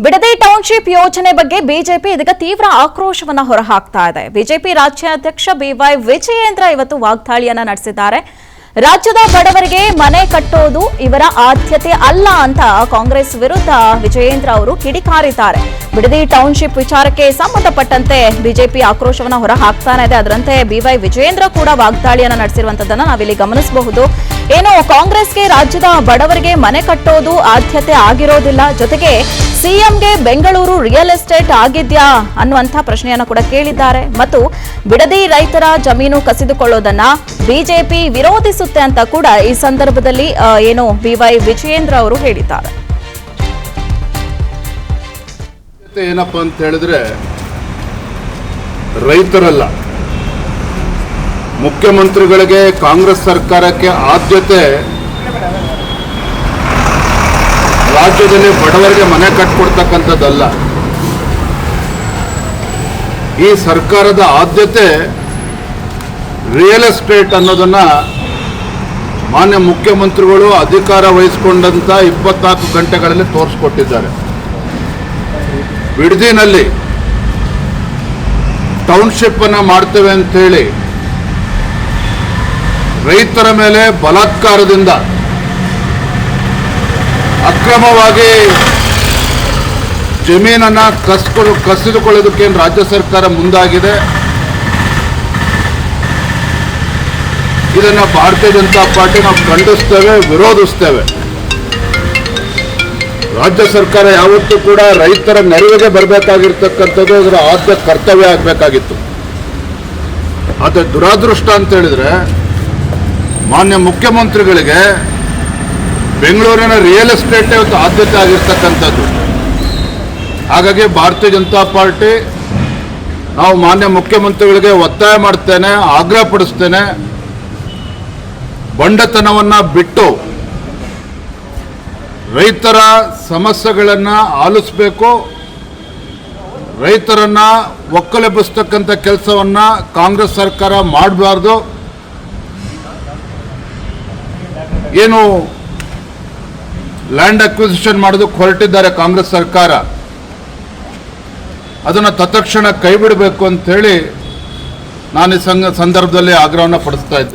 Bidadi township ಯೋಜನೆ ಬಗ್ಗೆ BJP ಇದೀಗ ತೀವ್ರ ಆಕ್ರೋಶವನ್ನ ಹೊರಹಾಕ್ತಾ ಇದೆ. ಬಿಜೆಪಿ ರಾಜ್ಯಾಧ್ಯಕ್ಷ ಬಿವೈ ವಿಜಯೇಂದ್ರ ಇವತ್ತು ವಾಗ್ದಾಳಿಯನ್ನ ನಡೆಸಿದ್ದಾರೆ. ರಾಜ್ಯದ ಬಡವರಿಗೆ ಮನೆ ಕಟ್ಟೋದು ಇವರ ಆದ್ಯತೆ ಅಲ್ಲ ಅಂತ ಕಾಂಗ್ರೆಸ್ ವಿರುದ್ಧ ವಿಜಯೇಂದ್ರ ಅವರು ಕಿಡಿಕಾರಿದ್ದಾರೆ. ಬಿಡದಿ ಟೌನ್ಶಿಪ್ ವಿಚಾರಕ್ಕೆ ಸಂಬಂಧಪಟ್ಟಂತೆ ಬಿಜೆಪಿ ಆಕ್ರೋಶವನ್ನ ಹೊರಹಾಕ್ತಾನೆ ಇದೆ. ಅದರಂತೆ ಬಿವೈ ವಿಜಯೇಂದ್ರ ಕೂಡ ವಾಗ್ದಾಳಿಯನ್ನ ನಡೆಸಿರುವಂತದನ್ನ ನಾವಿಲ್ಲಿ ಗಮನಿಸಬಹುದು. ಏನು ಕಾಂಗ್ರೆಸ್ಗೆ ರಾಜ್ಯದ ಬಡವರಿಗೆ ಮನೆ ಕಟ್ಟೋದು ಆದ್ಯತೆ ಆಗಿರೋದಿಲ್ಲ, ಜೊತೆಗೆ ಸಿಎಂಗೆ ಬೆಂಗಳೂರು ರಿಯಲ್ ಎಸ್ಟೇಟ್ ಆಗಿದ್ಯಾ ಅನ್ನುವಂಥ ಪ್ರಶ್ನೆಯನ್ನ ಕೂಡ ಕೇಳಿದ್ದಾರೆ. ಮತ್ತು ಬಿಡದಿ ರೈತರ ಜಮೀನು ಕಸಿದುಕೊಳ್ಳೋದನ್ನ ಬಿಜೆಪಿ ವಿರೋಧಿಸುತ್ತೆ ಅಂತ ಕೂಡ ಈ ಸಂದರ್ಭದಲ್ಲಿ ಏನು ಬಿವೈ ವಿಜಯೇಂದ್ರ ಅವರು ಹೇಳಿದ್ದಾರೆ. ಏನಪ್ಪಾ ಅಂತ ಹೇಳಿದ್ರೆ, ರೈತರಲ್ಲ, ಮುಖ್ಯಮಂತ್ರಿಗಳಿಗೆ ಕಾಂಗ್ರೆಸ್ ಸರ್ಕಾರಕ್ಕೆ ಆದ್ಯತೆ ರಾಜ್ಯದಲ್ಲಿ ಬಡವರಿಗೆ ಮನೆ ಕಟ್ಟಿಕೊಡ್ತಕ್ಕಂಥದ್ದಲ್ಲ. ಈ ಸರ್ಕಾರದ ಆದ್ಯತೆ ರಿಯಲ್ ಎಸ್ಟೇಟ್ ಅನ್ನೋದನ್ನ ಮಾನ್ಯ ಮುಖ್ಯಮಂತ್ರಿಗಳು ಅಧಿಕಾರ ವಹಿಸಿಕೊಂಡಂತ 24 ಗಂಟೆಗಳಲ್ಲಿ ತೋರಿಸ್ಕೊಟ್ಟಿದ್ದಾರೆ. ಬಿಡದಿನಲ್ಲಿ ಟೌನ್ಶಿಪ್ ಅನ್ನ ಮಾಡ್ತೇವೆ ಅಂತೇಳಿ ರೈತರ ಮೇಲೆ ಬಲಾತ್ಕಾರದಿಂದ ಅಕ್ರಮವಾಗಿ ಜಮೀನನ್ನ ಕಸಿದುಕೊಳ್ಳೋದಕ್ಕೆ ರಾಜ್ಯ ಸರ್ಕಾರ ಮುಂದಾಗಿದೆ. ಇದನ್ನ ಭಾರತೀಯ ಜನತಾ ಪಾರ್ಟಿ ನಾವು ಖಂಡಿಸ್ತೇವೆ, ವಿರೋಧಿಸ್ತೇವೆ. ರಾಜ್ಯ ಸರ್ಕಾರ ಯಾವತ್ತೂ ಕೂಡ ರೈತರ ನೆರವಿಗೆ ಬರಬೇಕಾಗಿರ್ತಕ್ಕಂಥದ್ದು ಅದರ ಆದ್ಯ ಕರ್ತವ್ಯ ಆಗಬೇಕಾಗಿತ್ತು. ಆದರೆ ದುರಾದೃಷ್ಟ ಅಂತ ಹೇಳಿದ್ರೆ, ಮಾನ್ಯ ಮುಖ್ಯಮಂತ್ರಿಗಳಿಗೆ ಬೆಂಗಳೂರಿನ ರಿಯಲ್ ಎಸ್ಟೇಟ್ ಇವತ್ತು ಆದ್ಯತೆ ಆಗಿರ್ತಕ್ಕಂಥದ್ದು. ಹಾಗಾಗಿ ಭಾರತೀಯ ಜನತಾ ಪಾರ್ಟಿ ನಾವು ಮಾನ್ಯ ಮುಖ್ಯಮಂತ್ರಿಗಳಿಗೆ ಒತ್ತಾಯ ಮಾಡ್ತೇನೆ, ಆಗ್ರಹ ಪಡಿಸ್ತೇನೆ, ಬಂಡತನವನ್ನು ಬಿಟ್ಟು ರೈತರ ಸಮಸ್ಯೆಗಳನ್ನು ಆಲಿಸಬೇಕು. ರೈತರನ್ನ ಒಕ್ಕಲೆಬ್ಬಿಸ್ತಕ್ಕಂಥ ಕೆಲಸವನ್ನ ಕಾಂಗ್ರೆಸ್ ಸರ್ಕಾರ ಮಾಡಬಾರ್ದು. ಏನು ಲ್ಯಾಂಡ್ ಅಕ್ವಿಸಿಷನ್ ಮಾಡೋದಕ್ಕೆ ಹೊರಟಿದ್ದಾರೆ ಕಾಂಗ್ರೆಸ್ ಸರ್ಕಾರ, ಅದನ್ನು ತತ್ಕ್ಷಣ ಕೈ ಬಿಡಬೇಕು ಅಂತ ಹೇಳಿ ನಾನು ಈ ಸಂದರ್ಭದಲ್ಲಿ ಆಗ್ರಹವನ್ನು ಪಡಿಸ್ತಾ ಇದ್ದೆ.